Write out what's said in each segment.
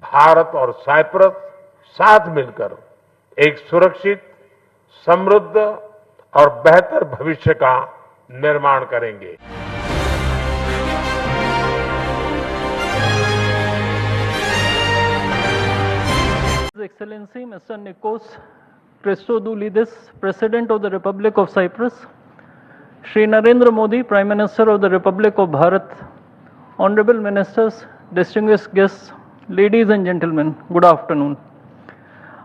भारत और साइप्रस साथ मिलकर एक सुरक्षित, समृद्ध और बेहतर भविष्य का निर्माण करेंगे। His Excellency Mr. Nikos Christodoulidis, President of the Republic of Cyprus, Shri Narendra Modi, Prime Minister of the Republic of Bharat, Honorable Ministers, distinguished guests, ladies and gentlemen, good afternoon.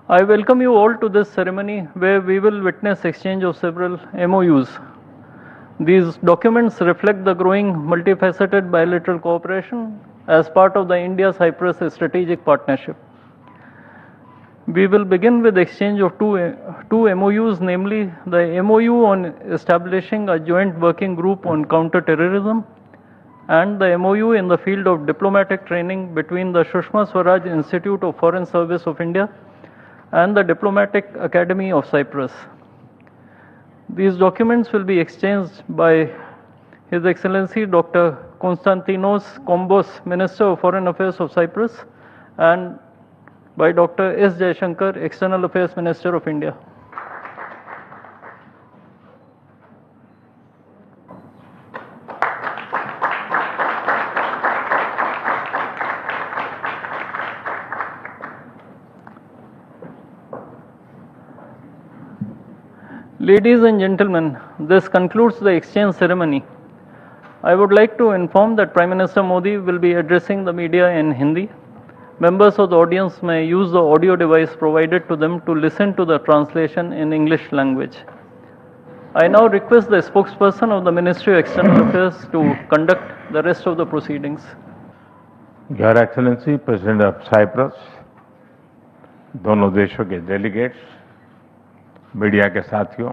I welcome you all to this ceremony where we will witness exchange of several MOUs. These documents reflect the growing multifaceted bilateral cooperation as part of the India-Cyprus strategic partnership. We will begin with exchange of two MOUs, namely the MOU on establishing a joint working group on counter-terrorism and the MOU in the field of diplomatic training between the Sushma Swaraj Institute of Foreign Service of India and the Diplomatic Academy of Cyprus. These documents will be exchanged by His Excellency Dr. Konstantinos Kombos, Minister of Foreign Affairs of Cyprus, and by Dr. S. Jaishankar, External Affairs Minister of India. Ladies and gentlemen, this concludes the exchange ceremony. I would like to inform that Prime Minister Modi will be addressing the media in Hindi. Members of the audience may use the audio device provided to them to listen to the translation in English language. I now request the spokesperson of the Ministry of External Affairs to conduct the rest of the proceedings. Your Excellency, President of Cyprus, दोनों देशों के delegates, media के साथियों,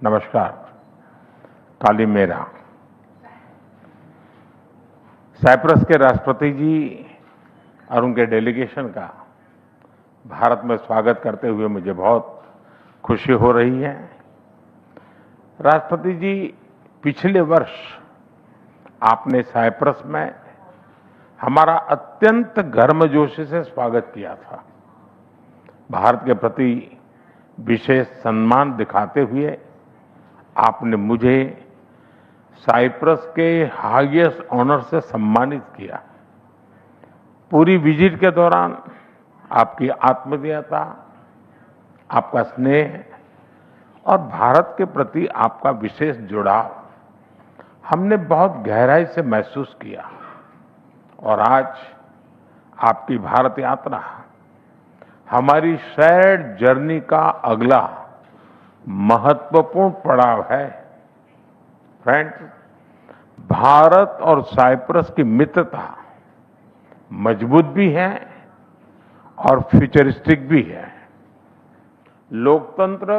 नमस्कार। काली मेरा। Cyprus के राष्ट्रपति जी और उनके डेलीगेशन का भारत में स्वागत करते हुए मुझे बहुत खुशी हो रही है। राष्ट्रपति जी, पिछले वर्ष आपने साइप्रस में हमारा अत्यंत गर्मजोशी से स्वागत किया था। भारत के प्रति विशेष सम्मान दिखाते हुए आपने मुझे साइप्रस के हाईएस्ट ऑनर से सम्मानित किया। पूरी विजिट के दौरान आपकी आत्मीयता, आपका स्नेह और भारत के प्रति आपका विशेष जुड़ाव हमने बहुत गहराई से महसूस किया। और आज आपकी भारत यात्रा हमारी शेयर्ड जर्नी का अगला महत्वपूर्ण पड़ाव है। फ्रेंड्स, भारत और साइप्रस की मित्रता मजबूत भी है और फ्यूचरिस्टिक भी है। लोकतंत्र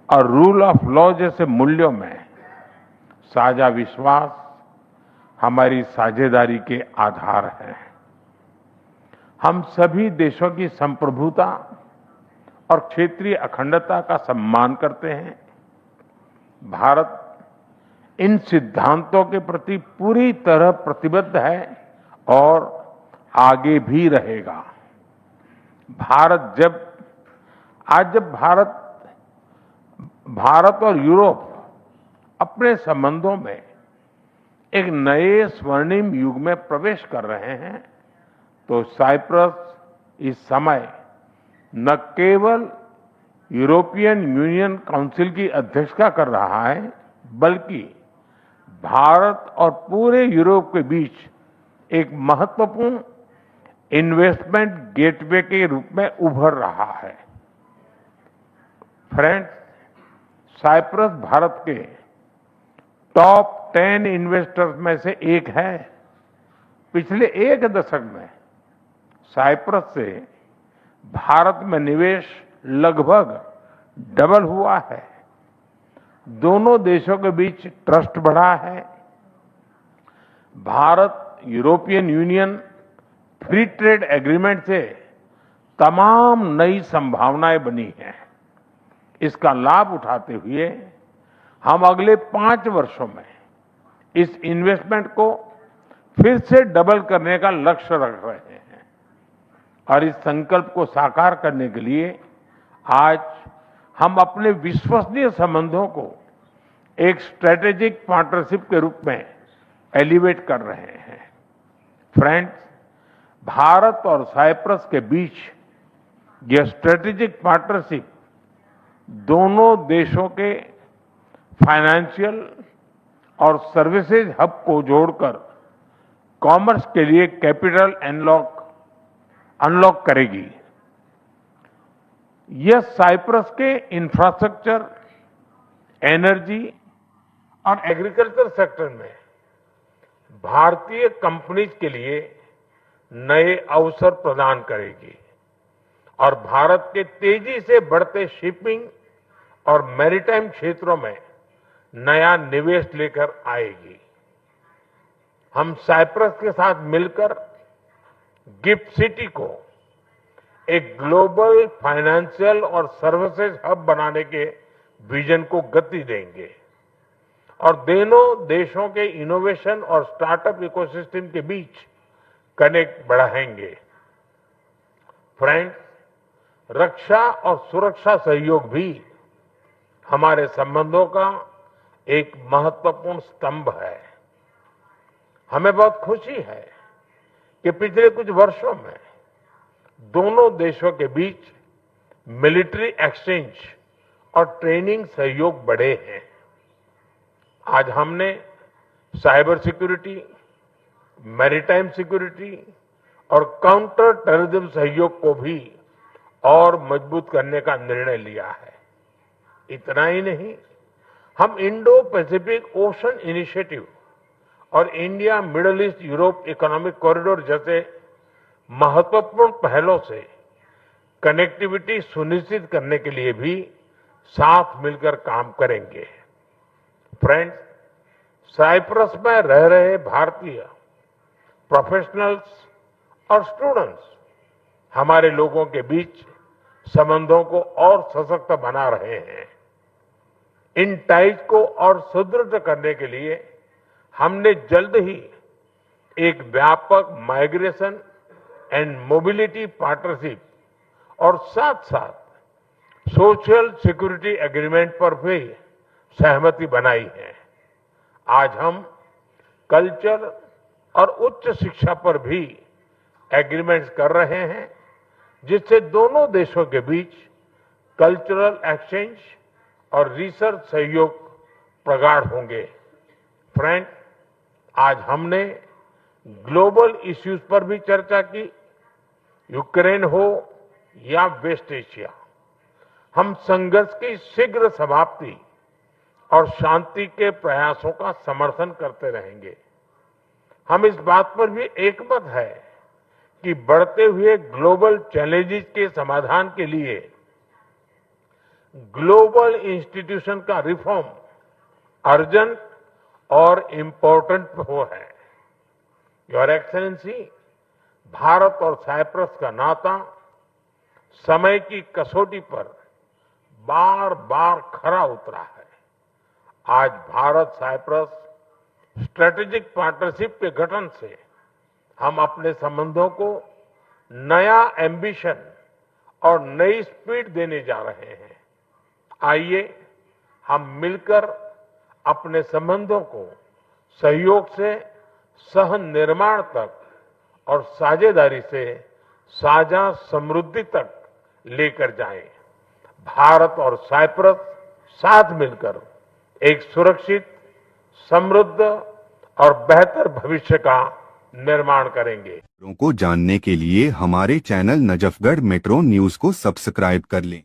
और रूल ऑफ लॉ जैसे मूल्यों में साझा विश्वास हमारी साझेदारी के आधार है। हम सभी देशों की संप्रभुता और क्षेत्रीय अखंडता का सम्मान करते हैं। भारत इन सिद्धांतों के प्रति पूरी तरह प्रतिबद्ध है और आगे भी रहेगा। जब भारत और यूरोप अपने संबंधों में एक नए स्वर्णिम युग में प्रवेश कर रहे हैं, तो साइप्रस इस समय न केवल यूरोपियन यूनियन काउंसिल की अध्यक्षता कर रहा है, बल्कि भारत और पूरे यूरोप के बीच एक महत्वपूर्ण इन्वेस्टमेंट गेटवे के रूप में उभर रहा है। फ्रेंड्स, साइप्रस भारत के टॉप 10 इन्वेस्टर्स में से एक है। पिछले एक दशक में साइप्रस से भारत में निवेश लगभग डबल हुआ है। दोनों देशों के बीच ट्रस्ट बढ़ा है। Bharat European union free trade agreement से तमाम नई संभावनाएं बनी हैं। इसका लाभ उठाते हुए हम अगले 5 वर्षों में इस इन्वेस्टमेंट को फिर से डबल करने का लक्ष्य रख रहे हैं। और इस संकल्प को साकार करने के लिए आज हम अपने विश्वसनीय संबंधों को एक स्ट्रेटेजिक पार्टनरशिप के रूप में एलिवेट कर रहे हैं। फ्रेंड्स, भारत और साइप्रस के बीच यह स्ट्रेटेजिक पार्टनरशिप दोनों देशों के फाइनेंशियल और सर्विसेज हब को जोड़कर कॉमर्स के लिए कैपिटल अनलॉक करेगी। यह साइप्रस के इंफ्रास्ट्रक्चर, एनर्जी और एग्रीकल्चर सेक्टर में भारतीय कंपनीज के लिए नए अवसर प्रदान करेगी और भारत के तेजी से बढ़ते शिपिंग और मैरीटाइम क्षेत्रों में नया निवेश लेकर आएगी। हम साइप्रस के साथ मिलकर गिफ्ट सिटी को एक ग्लोबल फाइनेंशियल और सर्विसेज हब बनाने के विजन को गति देंगे और दोनों देशों के इनोवेशन और स्टार्टअप इकोसिस्टम के बीच कनेक्ट बढ़ाएंगे। फ्रेंड्स, रक्षा और सुरक्षा सहयोग भी हमारे संबंधों का एक महत्वपूर्ण स्तंभ है। हमें बहुत खुशी है कि पिछले कुछ वर्षों में दोनों देशों के बीच मिलिट्री एक्सचेंज और ट्रेनिंग सहयोग बढ़े हैं। आज हमने साइबर सिक्योरिटी, मैरीटाइम सिक्योरिटी और काउंटर टेररिज्म सहयोग को भी और मजबूत करने का निर्णय लिया है। इतना ही नहीं, हम इंडो पैसिफिक ओशन इनिशिएटिव और India middle east Europe economic corridor जैसे महत्वपूर्ण पहलों से कनेक्टिविटी सुनिश्चित करने के लिए भी साथ मिलकर काम करेंगे। फ्रेंड्स, साइप्रस में रह रहे भारतीय प्रोफेशनल्स और स्टूडेंट्स हमारे लोगों के बीच संबंधों को और सशक्त बना रहे हैं। इन टाइज को और सुदृढ़ करने के लिए हमने जल्द ही एक व्यापक माइग्रेशन एंड मोबिलिटी पार्टनरशिप और साथ-साथ सोशल सिक्योरिटी एग्रीमेंट पर भी सहमति बनाई है। आज हम कल्चर और उच्च शिक्षा पर भी एग्रीमेंट्स कर रहे हैं, जिससे दोनों देशों के बीच कल्चरल एक्सचेंज और रिसर्च सहयोग प्रगाढ़ होंगे। फ्रेंड, आज हमने ग्लोबल इश्यूज पर भी चर्चा की। यूक्रेन हो या वेस्ट एशिया, हम संघर्ष की शीघ्र समाप्ति और शांति के प्रयासों का समर्थन करते रहेंगे। हम इस बात पर भी एकमत है कि बढ़ते हुए ग्लोबल चैलेंजेस के समाधान के लिए ग्लोबल इंस्टीट्यूशन का रिफॉर्म अर्जेंट और इम्पोर्टेंट हो है। योर एक्सेलेंसी, भारत और साइप्रस का नाता समय की कसौटी पर बार बार खरा उतरा है। आज भारत साइप्रस स्ट्रेटेजिक पार्टनरशिप के गठन से हम अपने संबंधों को नया एम्बिशन और नई स्पीड देने जा रहे हैं। आइए हम मिलकर अपने संबंधों को सहयोग से सह निर्माण तक और साझेदारी से साझा समृद्धि तक लेकर जाएं। भारत और साइप्रस साथ मिलकर एक सुरक्षित, समृद्ध और बेहतर भविष्य का निर्माण करेंगे। को जानने के लिए हमारे चैनल नजफगढ़ मेट्रो न्यूज को सब्सक्राइब कर लें।